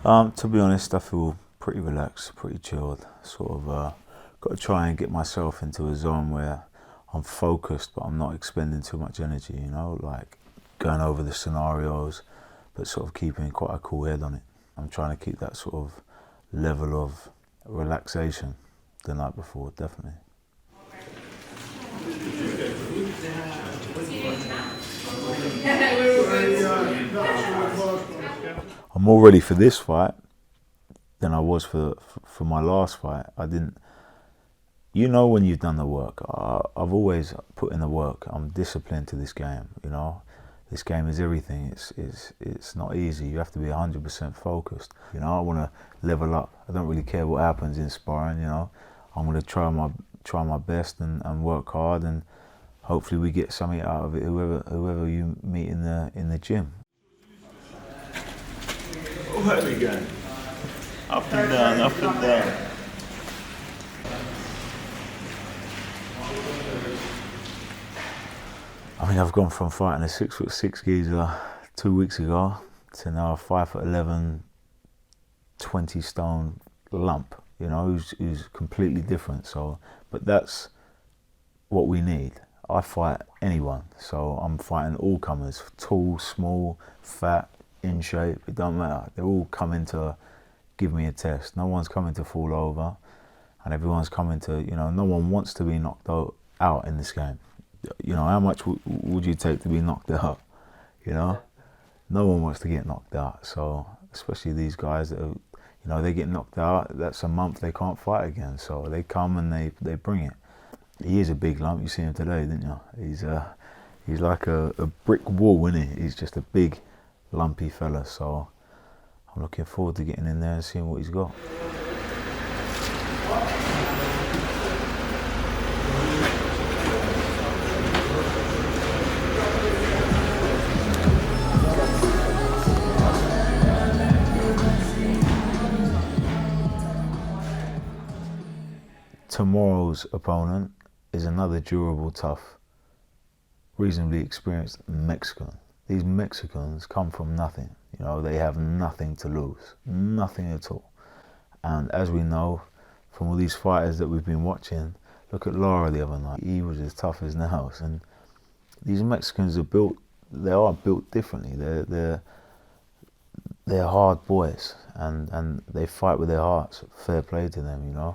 To be honest, I feel pretty relaxed, pretty chilled. Sort of got to try and get myself into a zone where I'm focused, but I'm not expending too much energy. Like going over the scenarios, but sort of keeping quite a cool head on it. I'm trying to keep that sort of level of relaxation the night before, definitely. I'm more ready for this fight than I was for my last fight. I didn't. When you've done the work. I've always put in the work. I'm disciplined to this game. This game is everything. It's not easy. You have to be 100% focused. I want to level up. I don't really care what happens in sparring. I'm going to try my best and work hard, and hopefully we get something out of it. Whoever you meet in the gym. Where are we going? Up and down, up and down. I mean, I've gone from fighting a 6'6" geezer 2 weeks ago to now a 5'11", 20 stone lump. Who's completely different. So, but that's what we need. I fight anyone, so I'm fighting all comers, tall, small, fat, in shape. It don't matter. They're all coming to give me a test. No one's coming to fall over, and everyone's coming to. No one wants to be knocked out in this game. How much would you take to be knocked out? No one wants to get knocked out. So especially these guys that are, they get knocked out. That's a month they can't fight again. So they come and they bring it. He is a big lump. You see him today, didn't you? He's like a brick wall, isn't he? He's just a big, lumpy fella. So I'm looking forward to getting in there and seeing what he's got. Tomorrow's opponent is another durable, tough, reasonably experienced Mexican. These Mexicans come from nothing. They have nothing to lose, nothing at all. And as we know from all these fighters that we've been watching, look at Lara the other night. He was as tough as nails. And these Mexicans are built differently. They're hard boys, and they fight with their hearts. Fair play to them.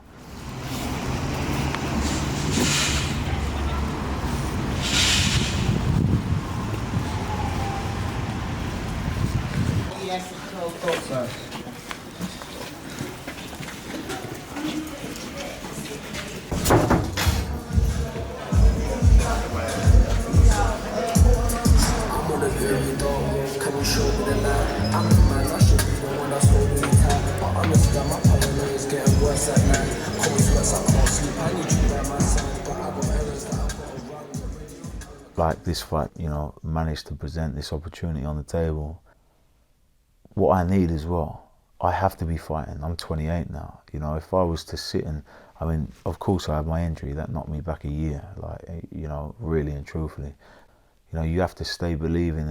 Like this fight, managed to present this opportunity on the table. What I need as well, I have to be fighting. I'm 28 now. If I was to sit of course I have my injury that knocked me back a year. Really and truthfully, you have to stay believing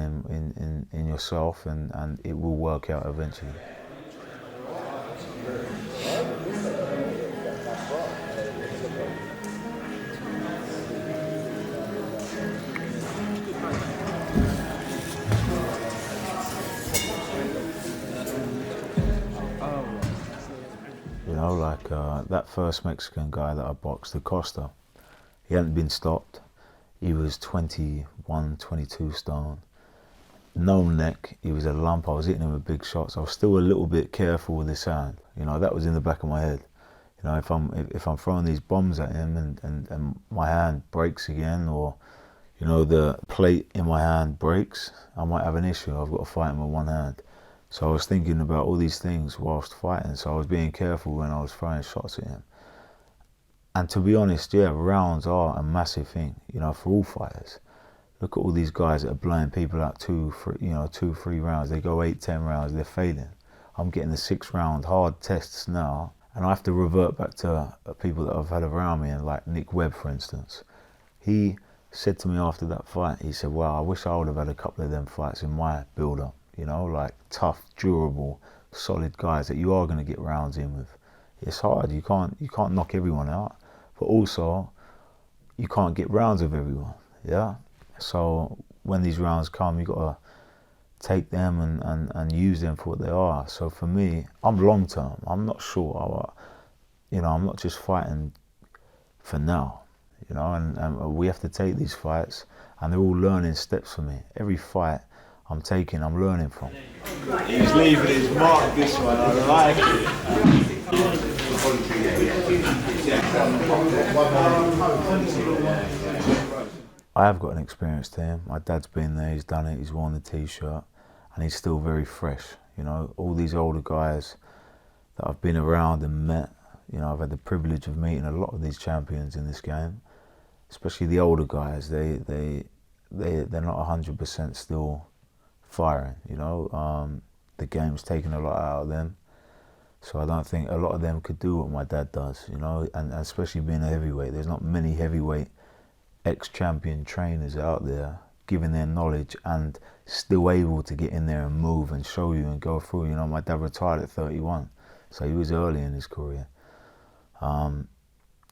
in yourself, and it will work out eventually. That first Mexican guy that I boxed, Acosta, he hadn't been stopped. He was 21, 22 stone. No neck, he was a lump. I was hitting him with big shots. I was still a little bit careful with his hand. That was in the back of my head. If I'm throwing these bombs at him and my hand breaks again, or the plate in my hand breaks, I might have an issue. I've got to fight him with one hand. So I was thinking about all these things whilst fighting. So I was being careful when I was throwing shots at him. And to be honest, rounds are a massive thing, for all fighters. Look at all these guys that are blowing people out 2, 3 rounds. They go 8, 10 rounds, they're failing. I'm getting the 6-round hard tests now, and I have to revert back to people that I've had around me, and like Nick Webb, for instance. He said to me after that fight, he said, wow, I wish I would have had a couple of them fights in my build-up. Like tough, durable, solid guys that you are going to get rounds in with. It's hard. You can't knock everyone out, but also you can't get rounds with everyone. Yeah. So when these rounds come, you got to take them and use them for what they are. So for me, I'm long term. I'm not sure. I'm not just fighting for now. And we have to take these fights, and they're all learning steps for me. Every fight I'm taking, I'm learning from. He's leaving his mark this one, I like it. I have got an experienced team. My dad's been there, he's done it, he's worn the t-shirt, and he's still very fresh. All these older guys that I've been around and met, I've had the privilege of meeting a lot of these champions in this game, especially the older guys. They're not 100% still firing. The game's taken a lot out of them, so I don't think a lot of them could do what my dad does. And especially being a heavyweight, there's not many heavyweight ex-champion trainers out there giving their knowledge and still able to get in there and move and show you and go through. My dad retired at 31, so he was early in his career.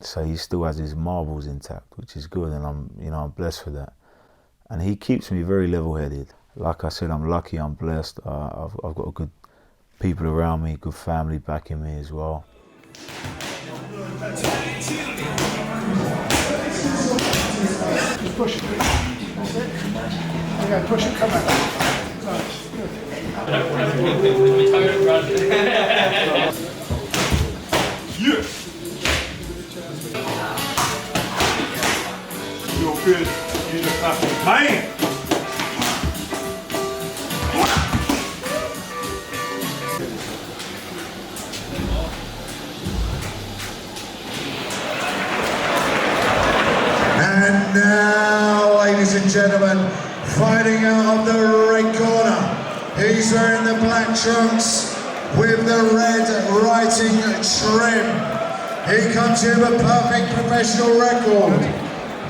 So he still has his marbles intact, which is good, and I'm blessed for that. And he keeps me very level-headed. Like I said, I'm lucky, I'm blessed. I've got good people around me, good family backing me as well. Just push it. That's it. Okay, push it, come back. Nice, good. Yes! You're good. You just have to man! And now, ladies and gentlemen, fighting out of the red corner, he's wearing the black trunks with the red writing trim. He comes here with a perfect professional record.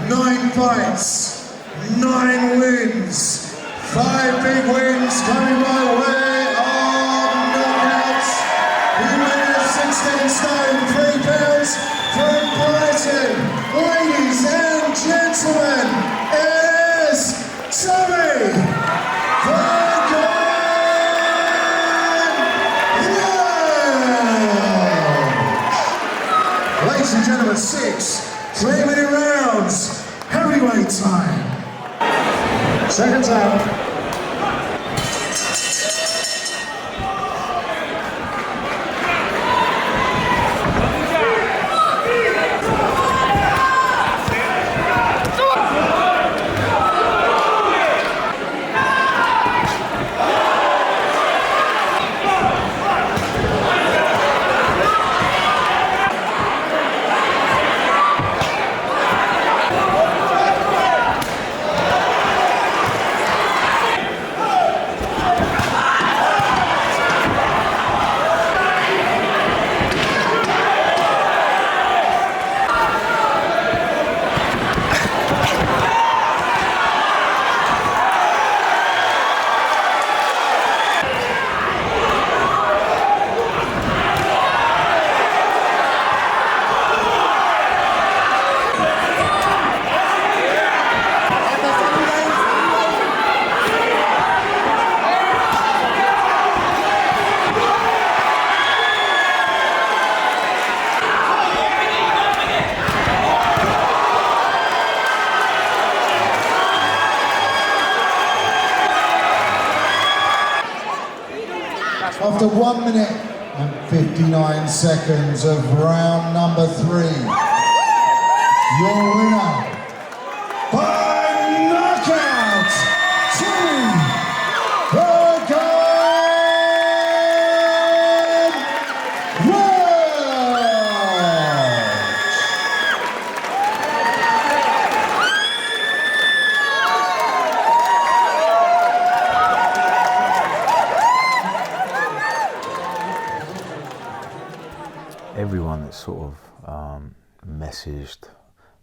9 fights, 9 wins, 5 big wins coming by way of knockouts. He weighed 16 stone, 3 pounds from Brighton. Ladies and gentlemen, it is Tommy Welch. Ladies and gentlemen, 6 3-minute rounds, heavyweight time. Seconds out. After 1 minute and 59 seconds of round number 3, your winner by knockout, Tommy Welch. Everyone that's sort of messaged,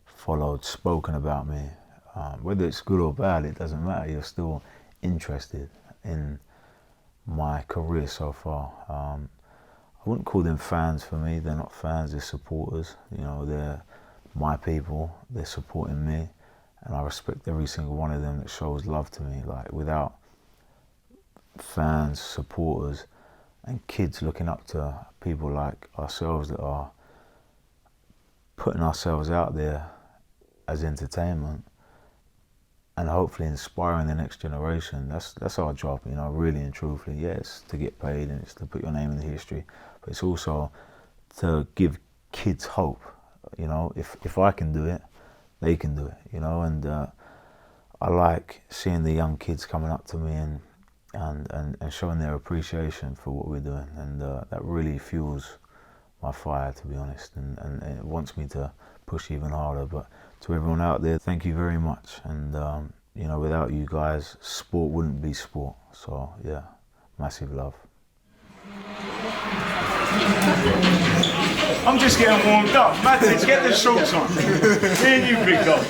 followed, spoken about me, whether it's good or bad, it doesn't matter. You're still interested in my career so far. I wouldn't call them fans for me. They're not fans, they're supporters. You know, they're my people, they're supporting me, and I respect every single one of them that shows love to me. Like, without fans, supporters, and kids looking up to people like ourselves that are putting ourselves out there as entertainment and hopefully inspiring the next generation, that's our job, you know, really and truthfully. Yeah, it's to get paid and it's to put your name in the history, but it's also to give kids hope. You know, if I can do it, they can do it, you know. And I like seeing the young kids coming up to me and showing their appreciation for what we're doing, and that really fuels my fire, to be honest, and it wants me to push even harder. But to everyone out there, thank you very much. And you know, without you guys, sport wouldn't be sport. So yeah, massive love. I'm just getting warmed up. Matic, get the shorts on. Me and you, big dog.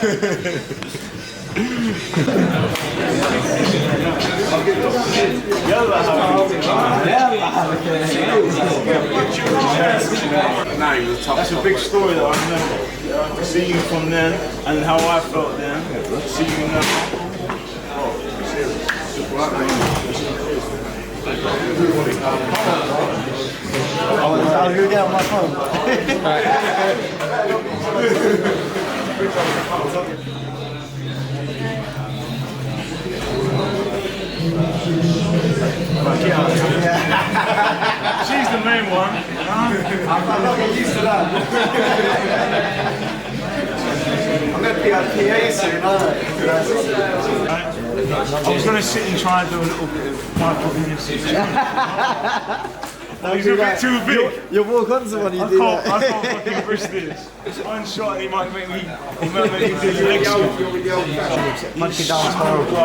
That's a big story that I remember. See you from then and how I felt then. See you now. I'll go get on my phone. She's the main one. I'm not getting used to that. I'm going to be on PA soon, aren't I? I was going to sit and try and do a little bit of micro. He's a bit too big. You'll walk onto one, you do that. I can't fucking risk this. One shot and he might make me do the leg sweep. Monkey down's horrible.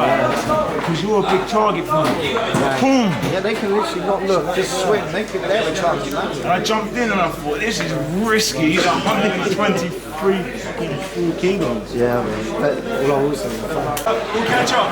Because you're a big target for me. Boom! Yeah, they can literally not look, just swing. They could never charge you. And I jumped in and I thought, this is risky. He's 123 kilos. Yeah, man. But all I will say is We'll catch up.